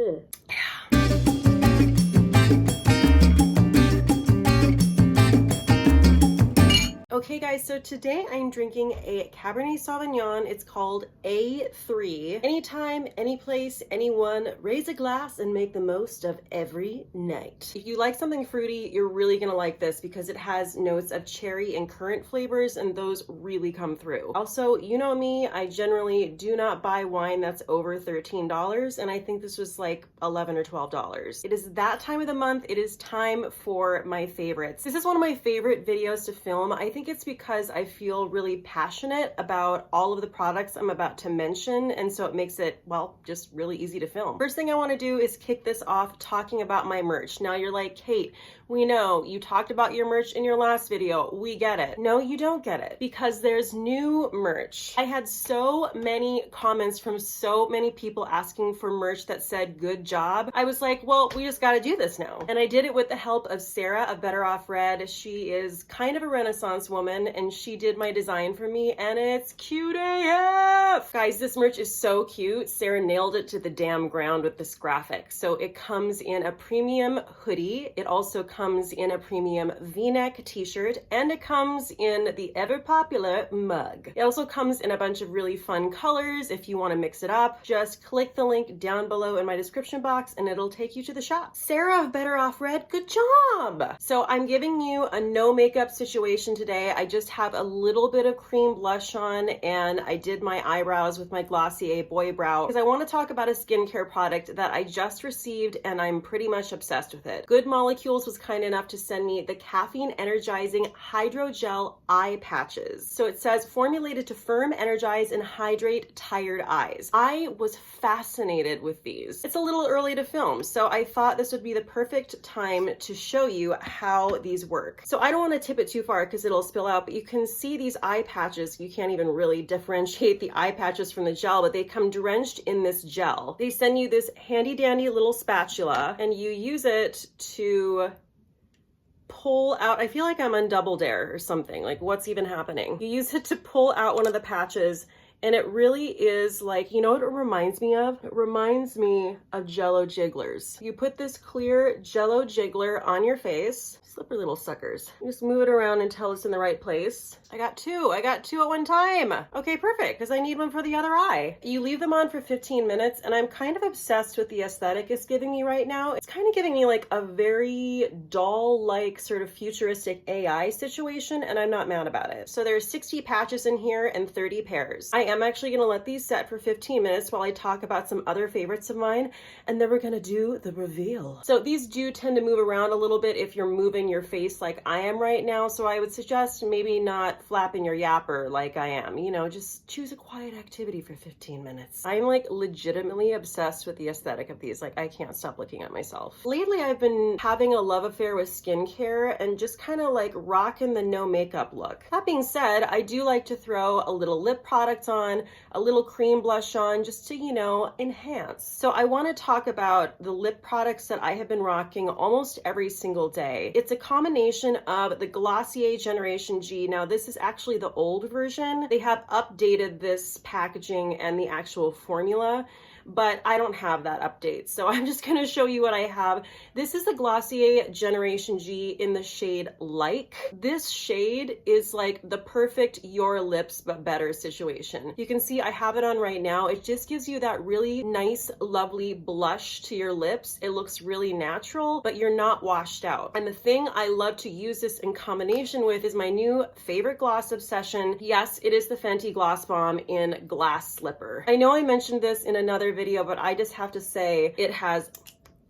Ugh. Okay guys, so today I'm drinking a Cabernet Sauvignon. It's called A3. Anytime, any place, anyone, raise a glass and make the most of every night. If you like something fruity, you're really gonna like this because it has notes of cherry and currant flavors, and those really come through. Also, you know me, I generally do not buy wine that's over $13, and I think this was like $11 or $12. It is that time of the month. It is time for my favorites. This is one of my favorite videos to film. I think it's because I feel really passionate about all of the products I'm about to mention, and so it makes it, well, just really easy to film. First thing I want to do is kick this off talking about my merch. Now you're like, Kate, we know you talked about your merch in your last video. We get it. No, you don't get it, because there's new merch. I had so many comments from so many people asking for merch that said good job. I was like, well, we just got to do this now. And I did it with the help of Sarah of Better Off Red. She is kind of a Renaissance woman, and she did my design for me, and it's cute AF. Guys, this merch is so cute. Sarah nailed it to the damn ground with this graphic. So it comes in a premium hoodie. It also comes in a premium V-neck t-shirt, and it comes in the ever popular mug. It also comes in a bunch of really fun colors. If you want to mix it up, just click the link down below in my description box and it'll take you to the shop. Sarah of Better Off Red, good job. So I'm giving you a no makeup situation today. I just have a little bit of cream blush on, and I did my eyebrows with my Glossier Boy Brow because I want to talk about a skincare product that I just received and I'm pretty much obsessed with it. Good Molecules was kind enough to send me the Caffeine Energizing Hydrogel Eye Patches. So it says formulated to firm, energize, and hydrate tired eyes. I was fascinated with these. It's a little early to film, so I thought this would be the perfect time to show you how these work. So I don't want to tip it too far because it'll spill out, but you can see these eye patches. You can't even really differentiate the eye patches from the gel, but they come drenched in this gel. They send you this handy dandy little spatula, and you use it to pull out, I feel like I'm on Double Dare or something, like what's even happening? You use it to pull out one of the patches, and it really is like, you know what it reminds me of? It reminds me of Jell-O jigglers. You put this clear Jell-O jiggler on your face, slippery little suckers. You just move it around until it's in the right place. I got two at one time. Okay, perfect, because I need one for the other eye. You leave them on for 15 minutes, and I'm kind of obsessed with the aesthetic it's giving me right now. It's kind of giving me like a very doll-like sort of futuristic AI situation, and I'm not mad about it. So there's 60 patches in here and 30 pairs. I am actually gonna let these set for 15 minutes while I talk about some other favorites of mine, and then we're gonna do the reveal. So these do tend to move around a little bit if you're moving your face like I am right now, so I would suggest maybe not flapping your yapper like I am. You know, just choose a quiet activity for 15 minutes. I'm like legitimately obsessed with the aesthetic of these. Like, I can't stop looking at myself. Lately, I've been having a love affair with skincare and just kind of like rocking the no makeup look. That being said, I do like to throw a little lip product on, a little cream blush on, just to, you know, enhance. So I want to talk about the lip products that I have been rocking almost every single day. It's a combination of the Glossier Generation G. Now this is actually the old version. They have updated this packaging and the actual formula, but I don't have that update. So I'm just gonna show you what I have. This is the Glossier Generation G in the shade Like. This shade is like the perfect your lips but better situation. You can see I have it on right now. It just gives you that really nice, lovely blush to your lips. It looks really natural, but you're not washed out. And the thing I love to use this in combination with is my new favorite gloss obsession. Yes, it is the Fenty Gloss Bomb in Glass Slipper. I know I mentioned this in another video, but I just have to say it has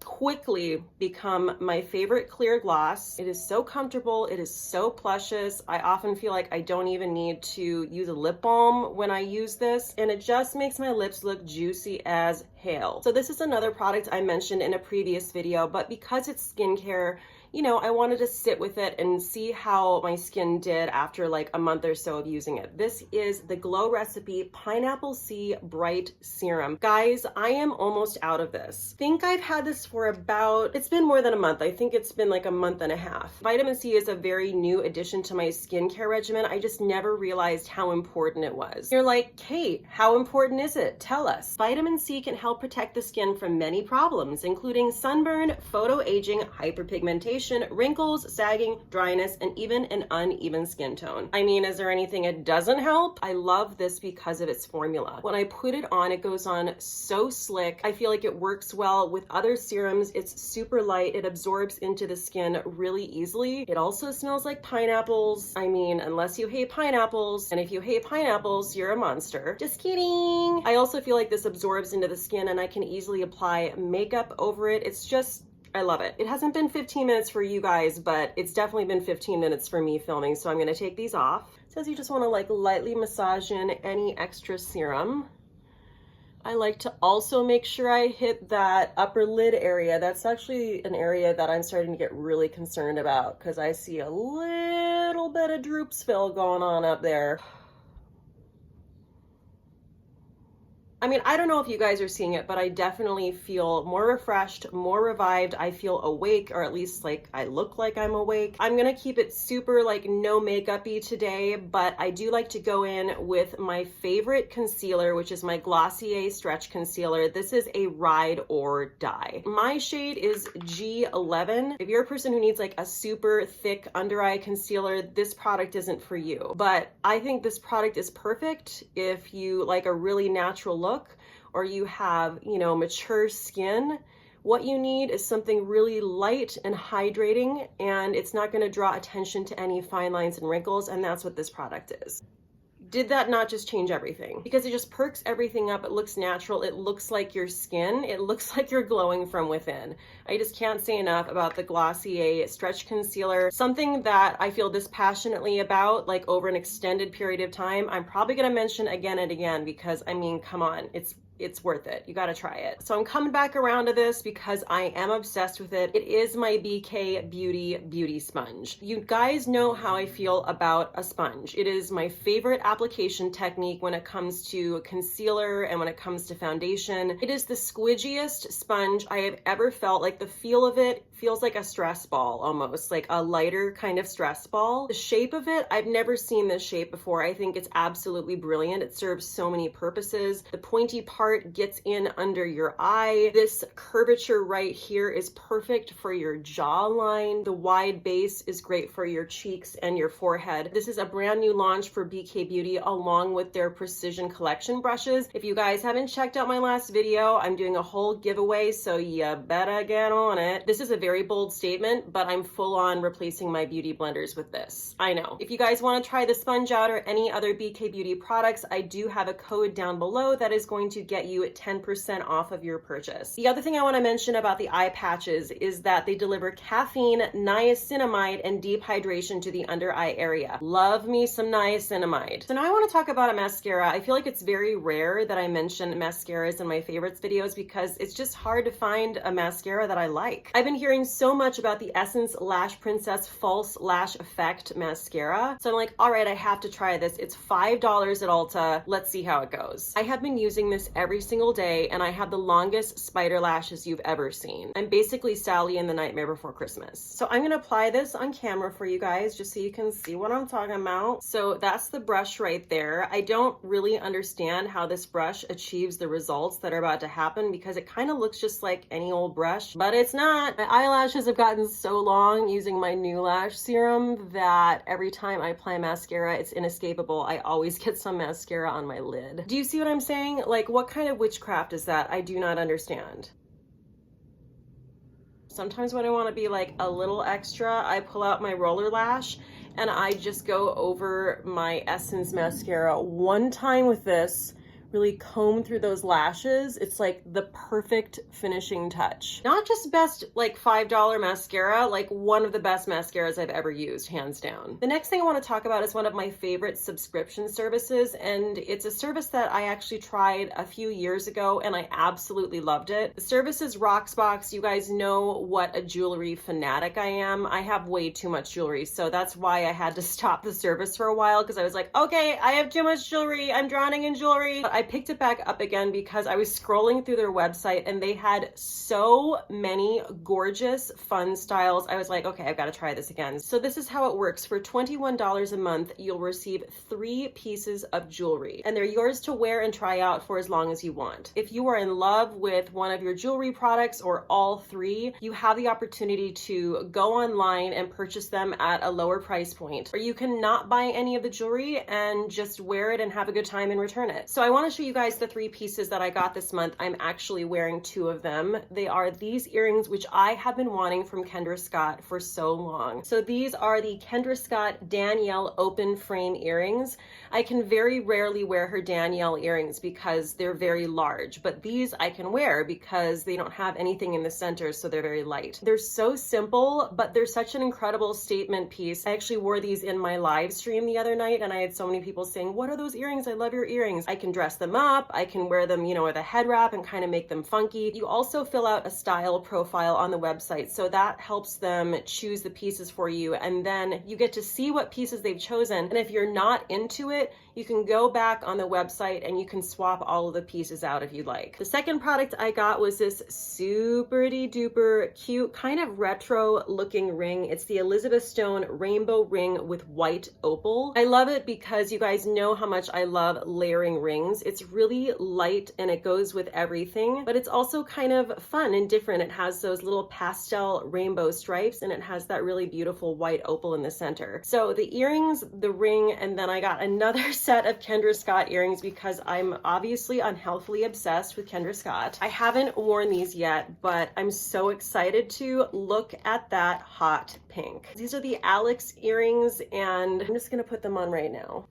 quickly become my favorite clear gloss. It is so comfortable. It is so plushious. I often feel like I don't even need to use a lip balm when I use this, and it just makes my lips look juicy as hell. So this is another product I mentioned in a previous video, but because it's skincare, you know, I wanted to sit with it and see how my skin did after like a month or so of using it. This is the Glow Recipe Pinapple-C Bright Serum. Guys, I am almost out of this. I think I've had this for about, it's been more than a month. I think it's been like a month and a half. Vitamin C is a very new addition to my skincare regimen. I just never realized how important it was. You're like, Kate, how important is it? Tell us. Vitamin C can help protect the skin from many problems, including sunburn, photoaging, hyperpigmentation, wrinkles, sagging, dryness, and even an uneven skin tone. I mean, is there anything it doesn't help? I love this because of its formula. When I put it on, it goes on so slick. I feel like it works well with other serums. It's super light. It absorbs into the skin really easily. It also smells like pineapples. I mean, unless you hate pineapples, and if you hate pineapples, you're a monster. Just kidding. I also feel like this absorbs into the skin and I can easily apply makeup over it. It's just, I love it. It hasn't been 15 minutes for you guys, but it's definitely been 15 minutes for me filming. So I'm gonna take these off. It says you just wanna like lightly massage in any extra serum. I like to also make sure I hit that upper lid area. That's actually an area that I'm starting to get really concerned about because I see a little bit of droopsville going on up there. I mean, I don't know if you guys are seeing it, but I definitely feel more refreshed, more revived. I feel awake, or at least like I look like I'm awake. I'm gonna keep it super like no makeup-y today, but I do like to go in with my favorite concealer, which is my Glossier Stretch Concealer. This is a ride or die. My shade is G11. If you're a person who needs like a super thick under eye concealer, this product isn't for you. But I think this product is perfect if you like a really natural look, or you have, you know, mature skin. What you need is something really light and hydrating, and it's not going to draw attention to any fine lines and wrinkles, and that's what this product is. Did that not just change everything? Because it just perks everything up. It looks natural. It looks like your skin. It looks like you're glowing from within. I just can't say enough about the Glossier Stretch Concealer. Something that I feel this passionately about, like over an extended period of time, I'm probably gonna mention again and again because, I mean, come on, it's worth it. You gotta try it. So I'm coming back around to this because I am obsessed with it. It is my BK Beauty Sponge. You guys know how I feel about a sponge. It is my favorite application technique when it comes to concealer and when it comes to foundation. It is the squidgiest sponge I have ever felt. Like the feel of it feels like a stress ball almost, like a lighter kind of stress ball. The shape of it, I've never seen this shape before. I think it's absolutely brilliant. It serves so many purposes. The pointy part gets in under your eye. This curvature right here is perfect for your jawline. The wide base is great for your cheeks and your forehead. This is a brand new launch for BK Beauty along with their Precision Collection brushes. If you guys haven't checked out my last video, I'm doing a whole giveaway, so you better get on it. This is a very bold statement, but I'm full on replacing my beauty blenders with this. I know. If you guys want to try the sponge out or any other BK Beauty products, I do have a code down below that is going to get you 10% off of your purchase. The other thing I want to mention about the eye patches is that they deliver caffeine, niacinamide, and deep hydration to the under eye area. Love me some niacinamide. So now I want to talk about a mascara. I feel like it's very rare that I mention mascaras in my favorites videos because it's just hard to find a mascara that I like. I've been hearing so much about the Essence Lash Princess False Lash Effect mascara. So I'm like, all right, I have to try this. It's $5 at Ulta. Let's see how it goes. I have been using this every single day and I have the longest spider lashes you've ever seen. I'm basically Sally in The Nightmare Before Christmas. So I'm gonna apply this on camera for you guys just so you can see what I'm talking about. So that's the brush right there. I don't really understand how this brush achieves the results that are about to happen because it kind of looks just like any old brush, but it's not. My eyelashes have gotten so long using my new lash serum that every time I apply mascara, it's inescapable. I always get some mascara on my lid. Do you see what I'm saying? Like, what kind of witchcraft is that? I do not understand. Sometimes when I want to be like a little extra, I pull out my roller lash and I just go over my Essence mascara one time with this, really comb through those lashes, it's like the perfect finishing touch. Not just best like $5 mascara, like one of the best mascaras I've ever used, hands down. The next thing I want to talk about is one of my favorite subscription services, and it's a service that I actually tried a few years ago and I absolutely loved it. The service is Rocksbox. You guys know what a jewelry fanatic I am. I have way too much jewelry, so that's why I had to stop the service for a while, because I was like, okay, I have too much jewelry, I'm drowning in jewelry. But I picked it back up again because I was scrolling through their website and they had so many gorgeous, fun styles. I was like, okay, I've got to try this again. So this is how it works. For $21 a month, you'll receive 3 pieces of jewelry, and they're yours to wear and try out for as long as you want. If you are in love with one of your jewelry products or all 3, you have the opportunity to go online and purchase them at a lower price point, or you can not buy any of the jewelry and just wear it and have a good time and return it. So I want to show you guys the 3 pieces that I got this month. I'm actually wearing 2 of them. They are these earrings, which I have been wanting from Kendra Scott for so long. So these are the Kendra Scott Danielle open frame earrings. I can very rarely wear her Danielle earrings because they're very large, but these I can wear because they don't have anything in the center, so they're very light. They're so simple, but they're such an incredible statement piece. I actually wore these in my live stream the other night, and I had so many people saying, what are those earrings? I love your earrings. I can dress them up. I can wear them, you know, with a head wrap and kind of make them funky. You also fill out a style profile on the website, so that helps them choose the pieces for you, and then you get to see what pieces they've chosen. And if you're not into it, you can go back on the website and you can swap all of the pieces out if you'd like. The second product I got was this super duper cute, kind of retro looking ring. It's the Elizabeth Stone rainbow ring with white opal. I love it because you guys know how much I love layering rings. It's really light and it goes with everything, but it's also kind of fun and different. It has those little pastel rainbow stripes and it has that really beautiful white opal in the center. So the earrings, the ring, and then I got another set of Kendra Scott earrings because I'm obviously unhealthily obsessed with Kendra Scott. I haven't worn these yet, but I'm so excited to look at that hot pink. These are the Alex earrings and I'm just gonna put them on right now.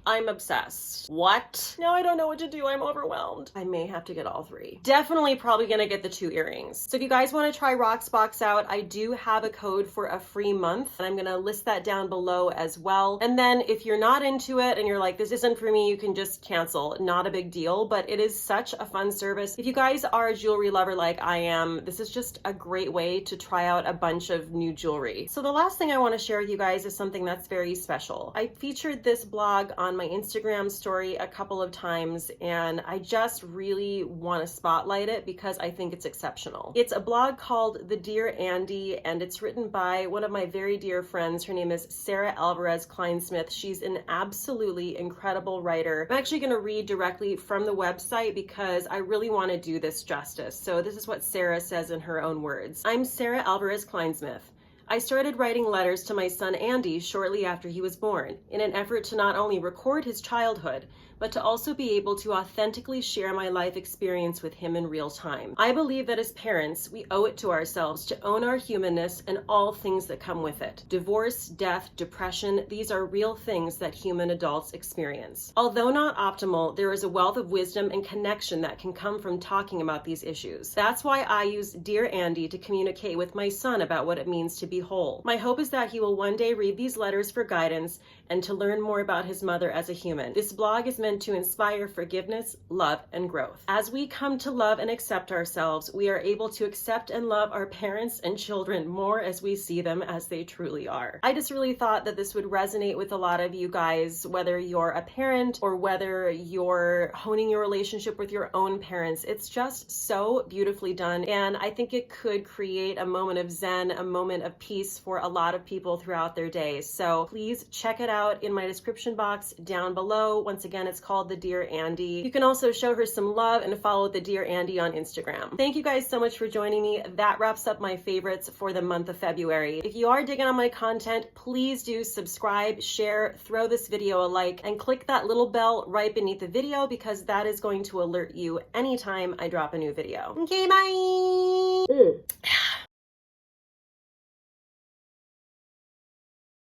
I'm obsessed. What? Now I don't know what to do. I'm overwhelmed. I may have to get all 3. Definitely probably gonna get the 2 earrings. So if you guys wanna try Rocksbox out, I do have a code for a free month and I'm gonna list that down below as well. And then if you're not into it and you're like, this isn't for me, you can just cancel. Not a big deal, but it is such a fun service. If you guys are a jewelry lover like I am, this is just a great way to try out a bunch of new jewelry. So the last thing I wanna share with you guys is something that's very special. I featured this blog on my Instagram story a couple of times and I just really want to spotlight it because I think it's exceptional. It's a blog called The Dear Andy and it's written by one of my very dear friends. Her name is Sarah Alvarez Kleinsmith. She's an absolutely incredible writer. I'm actually going to read directly from the website because I really want to do this justice. So this is what Sarah says in her own words. I'm Sarah Alvarez Kleinsmith. I started writing letters to my son Andy shortly after he was born, in an effort to not only record his childhood, but to also be able to authentically share my life experience with him in real time. I believe that as parents, we owe it to ourselves to own our humanness and all things that come with it. Divorce, death, depression, these are real things that human adults experience. Although not optimal, there is a wealth of wisdom and connection that can come from talking about these issues. That's why I use Dear Andy to communicate with my son about what it means to be whole. My hope is that he will one day read these letters for guidance and to learn more about his mother as a human. This blog is meant to inspire forgiveness, love, and growth. As we come to love and accept ourselves, we are able to accept and love our parents and children more as we see them as they truly are. I just really thought that this would resonate with a lot of you guys, whether you're a parent or whether you're honing your relationship with your own parents. It's just so beautifully done, and I think it could create a moment of zen, a moment of peace for a lot of people throughout their days. So please check it out in my description box down below. Once again, it's called The Dear Andy. You can also show her some love and follow The Dear Andy on Instagram. Thank you guys so much for joining me. That wraps up my favorites for the month of February. If you are digging on my content, please do subscribe, share, throw this video a like, and click that little bell right beneath the video because that is going to alert you anytime I drop a new video. Okay, bye!